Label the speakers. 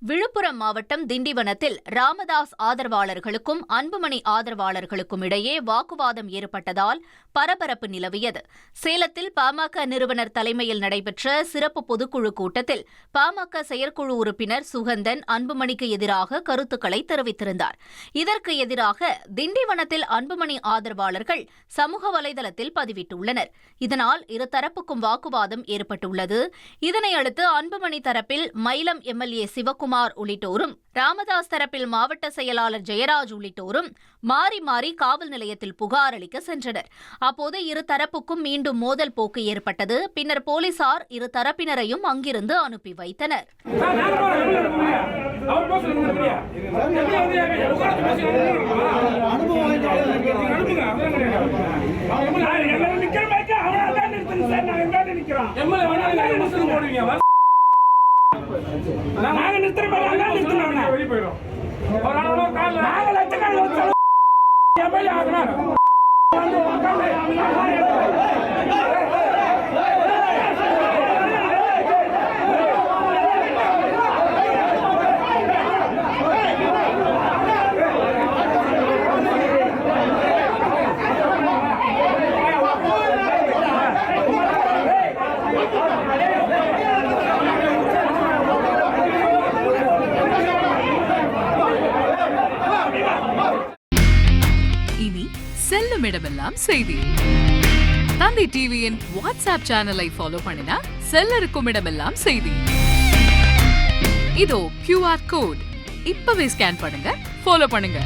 Speaker 1: விழுப்புரம் மாவட்டம் திண்டிவனத்தில் ராமதாஸ் ஆதரவாளர்களுக்கும் அன்புமணி ஆதரவாளர்களுக்கும் இடையே வாக்குவாதம் ஏற்பட்டதால் பரபரப்பு நிலவியது. சேலத்தில் பாமக நிறுவனர் தலைமையில் நடைபெற்ற சிறப்பு பொதுக்குழு கூட்டத்தில் பாமக செயற்குழு உறுப்பினர் சுகந்தன் அன்புமணிக்கு எதிராக கருத்துக்களை தெரிவித்திருந்தார். இதற்கு எதிராக திண்டிவனத்தில் அன்புமணி ஆதரவாளர்கள் சமூக வலைதளத்தில் பதிவிட்டுள்ளனர். இதனால் இருதரப்புக்கும் வாக்குவாதம் ஏற்பட்டுள்ளது. இதனையடுத்து அன்புமணி தரப்பில் மயிலம் எம்எல்ஏ சிவக்குமார் உள்ளிட்டோரும், ராமதாஸ் தரப்பில் மாவட்ட செயலாளர் ஜெயராஜ் உள்ளிட்டோரும் மாறி மாறி காவல் நிலையத்தில் புகார் அளிக்க சென்றனர். அப்போது இரு தரப்புக்கும் மீண்டும் மோதல் போக்கு ஏற்பட்டது. பின்னர் போலீசார் இரு தரப்பினரையும் அங்கிருந்து அனுப்பி வைத்தனர்.
Speaker 2: இனி செல்லும் இடமெல்லாம் செய்தி. தந்தி டிவியின் வாட்ஸ்அப் சேனலை ஃபாலோ பண்ணினா செல்ல இருக்கும் இடமெல்லாம் செய்தி. இதோ QR கோட் இப்பவே ஸ்கேன் பண்ணுங்க, ஃபாலோ பண்ணுங்க.